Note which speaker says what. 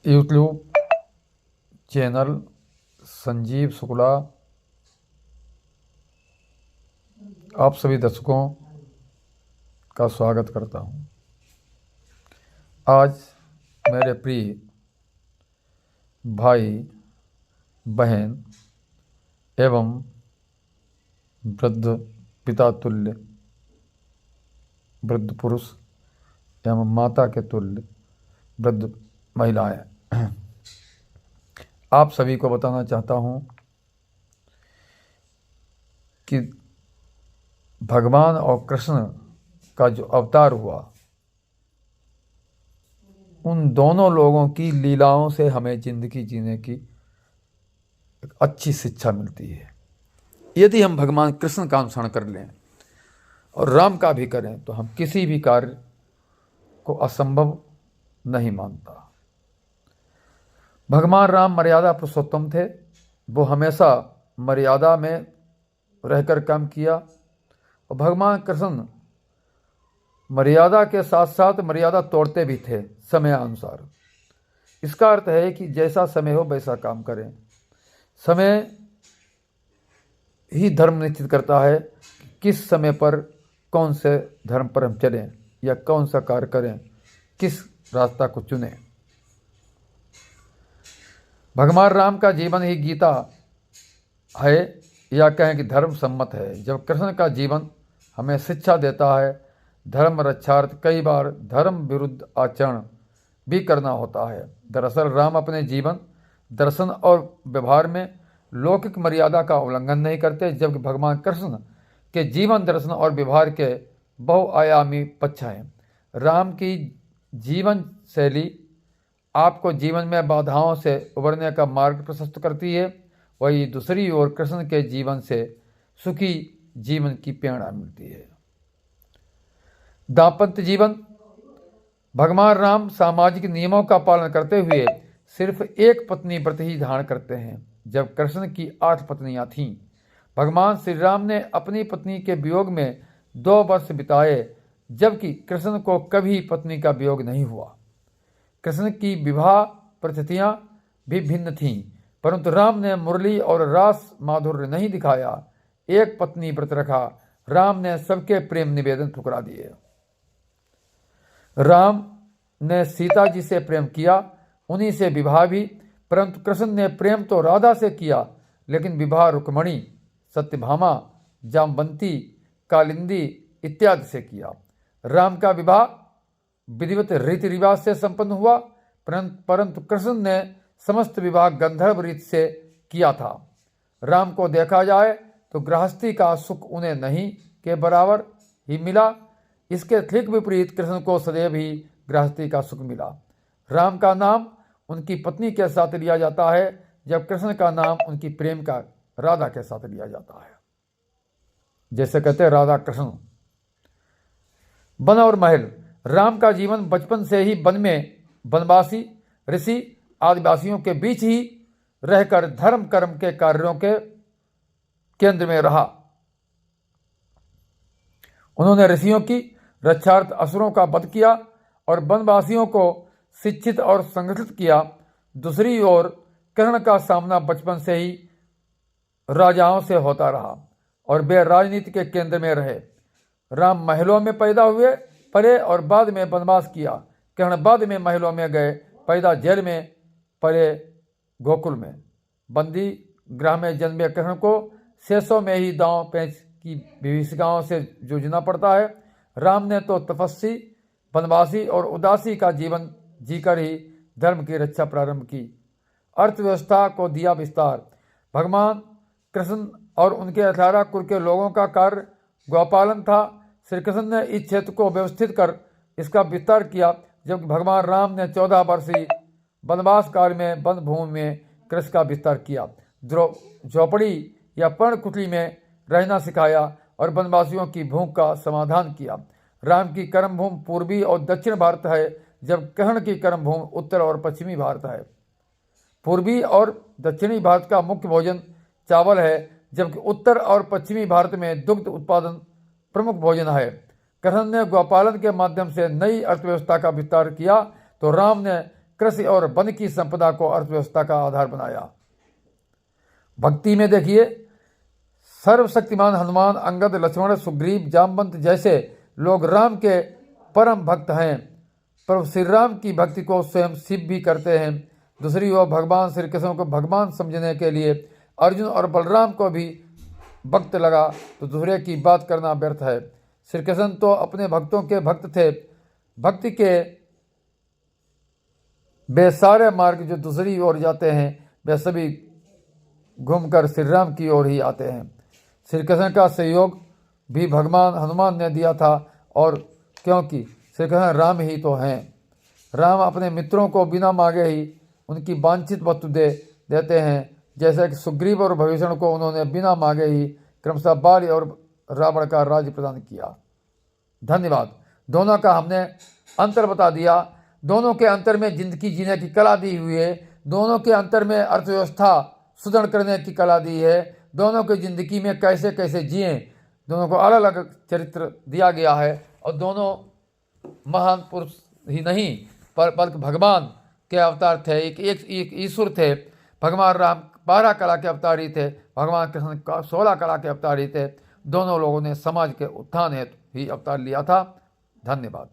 Speaker 1: YouTube channel Sanjeev Shukla आप सभी दर्शकों का स्वागत करता हूं। आज मेरे प्रिय भाई बहन एवं वृद्ध पिता तुल्य वृद्ध पुरुष एवं माता के तुल्य वृद्ध महिलाएं, आप सभी को बताना चाहता हूं कि भगवान और कृष्ण का जो अवतार हुआ, उन दोनों लोगों की लीलाओं से हमें जिंदगी जीने की एक अच्छी शिक्षा मिलती है। यदि हम भगवान कृष्ण का अनुसरण कर लें और राम का भी करें तो हम किसी भी कार्य को असंभव नहीं मानता। भगवान राम मर्यादा पुरुषोत्तम थे। वो हमेशा मर्यादा में रहकर काम किया और भगवान कृष्ण मर्यादा के साथ साथ मर्यादा तोड़ते भी थे समय अनुसार। इसका अर्थ है कि जैसा समय हो वैसा काम करें। समय ही धर्म निश्चित करता है कि किस समय पर कौन से धर्म पर हम चलें या कौन सा कार्य करें, किस रास्ता को चुनें। भगवान राम का जीवन ही गीता है या कहें कि धर्म सम्मत है। जब कृष्ण का जीवन हमें शिक्षा देता है धर्म रक्षार्थ कई बार धर्म विरुद्ध आचरण भी करना होता है। दरअसल राम अपने जीवन दर्शन और व्यवहार में लौकिक मर्यादा का उल्लंघन नहीं करते, जबकि भगवान कृष्ण के जीवन दर्शन और व्यवहार के बहुआयामी पक्ष हैं। राम की जीवन शैली आपको जीवन में बाधाओं से उबरने का मार्ग प्रशस्त करती है, वही दूसरी ओर कृष्ण के जीवन से सुखी जीवन की प्रेरणा मिलती है। दाम्पत्य जीवन। भगवान राम सामाजिक नियमों का पालन करते हुए सिर्फ एक पत्नी व्रत ही धारण करते हैं, जब कृष्ण की 8 पत्नियां थीं। भगवान श्री राम ने अपनी पत्नी के वियोग में 2 वर्ष बिताए, जबकि कृष्ण को कभी पत्नी का वियोग नहीं हुआ। कृष्ण की विवाह परिस्थितियां भी भिन्न थीं, परंतु राम ने मुरली और रास माधुर्य नहीं दिखाया। एक पत्नी व्रत रखा। राम ने सबके प्रेम निवेदन ठुकरा दिए। राम ने सीता जी से प्रेम किया, उन्हीं से विवाह भी, परंतु कृष्ण ने प्रेम तो राधा से किया, लेकिन विवाह रुक्मणी, सत्यभामा, जामवंती, कालिंदी इत्यादि से किया। राम का विवाह विधिवत रीति रिवाज से संपन्न हुआ, परंतु कृष्ण ने समस्त विवाह गंधर्व रीत से किया था। राम को देखा जाए तो गृहस्थी का सुख उन्हें नहीं के बराबर ही मिला। इसके ठीक विपरीत कृष्ण को सदैव ही गृहस्थी का सुख मिला। राम का नाम उनकी पत्नी के साथ लिया जाता है, जब कृष्ण का नाम उनकी प्रेम का राधा के साथ लिया जाता है। जैसे कहते हैं राधा कृष्ण। वन और महल। राम का जीवन बचपन से ही वन में वनवासी ऋषि आदिवासियों के बीच ही रहकर धर्म कर्म के कार्यों के केंद्र में रहा। उन्होंने ऋषियों की रक्षार्थ असुरों का वध किया और वनवासियों को शिक्षित और संगठित किया। दूसरी ओर कृष्ण का सामना बचपन से ही राजाओं से होता रहा और वे राजनीति के केंद्र में रहे। राम महलों में पैदा हुए, पले और बाद में वनवास किया। कृष्ण बाद में महलों में गए, पैदा जेल में, पले गोकुल में। बंदी गृह में जन्मे कृष्ण को शेषों में ही दांव पेंच की विभीषिकाओं से जूझना पड़ता है। राम ने तो तपस्वी, वनवासी और उदासी का जीवन जीकर ही धर्म की रक्षा प्रारंभ की। अर्थव्यवस्था को दिया विस्तार। भगवान कृष्ण और उनके 18 कुल के लोगों का कार्य गौपालन था। श्री कृष्ण ने इस क्षेत्र को व्यवस्थित कर इसका विस्तार किया, जबकि भगवान राम ने 14 वर्षीय वनवास काल में वन भूमि में कृषि का विस्तार किया, झोपड़ी या पर्णकुटी में रहना सिखाया और वनवासियों की भूख का समाधान किया। राम की कर्मभूमि पूर्वी और दक्षिण भारत है, जब कृष्ण की कर्मभूमि उत्तर और पश्चिमी भारत है। पूर्वी और दक्षिणी भारत का मुख्य भोजन चावल है, जबकि उत्तर और पश्चिमी भारत में दुग्ध उत्पादन प्रमुख भोजन है। कृष्ण ने गौपालन के माध्यम से नई अर्थव्यवस्था का विस्तार किया, तो राम ने कृषि और वन की संपदा को अर्थव्यवस्था का आधार बनाया। भक्ति में देखिए, सर्वशक्तिमान हनुमान, अंगद, लक्ष्मण, सुग्रीव, जामवंत जैसे लोग राम के परम भक्त हैं। प्रभु श्री राम की भक्ति को स्वयं शिव भी करते हैं। दूसरी ओर भगवान श्री कृष्ण को भगवान समझने के लिए अर्जुन और बलराम को भी भक्त लगा तो दूसरे की बात करना व्यर्थ है। श्री कृष्ण तो अपने भक्तों के भक्त थे। भक्ति के वे सारे मार्ग जो दूसरी ओर जाते हैं वे सभी घूमकर श्री राम की ओर ही आते हैं। श्री कृष्ण का सहयोग भी भगवान हनुमान ने दिया था, और क्योंकि श्री कृष्ण राम ही तो हैं। राम अपने मित्रों को बिना मांगे ही उनकी वांछित वस्तु देते हैं, जैसे कि सुग्रीव और विभीषण को उन्होंने बिना मांगे ही क्रमशः बाली और रावण का राज्य प्रदान किया। धन्यवाद। दोनों का हमने अंतर बता दिया। दोनों के अंतर में जिंदगी जीने की कला दी हुई है। दोनों के अंतर में अर्थव्यवस्था सुदृढ़ करने की कला दी है। दोनों की जिंदगी में कैसे कैसे जिए, दोनों को अलग अलग चरित्र दिया गया है। और दोनों महान पुरुष ही नहीं बल्कि भगवान के अवतार थे। एक ईश्वर थे। भगवान राम 12 कला के अवतारी थे, भगवान कृष्ण 16 कला के अवतारी थे। दोनों लोगों ने समाज के उत्थान हेतु ही अवतार लिया था। धन्यवाद।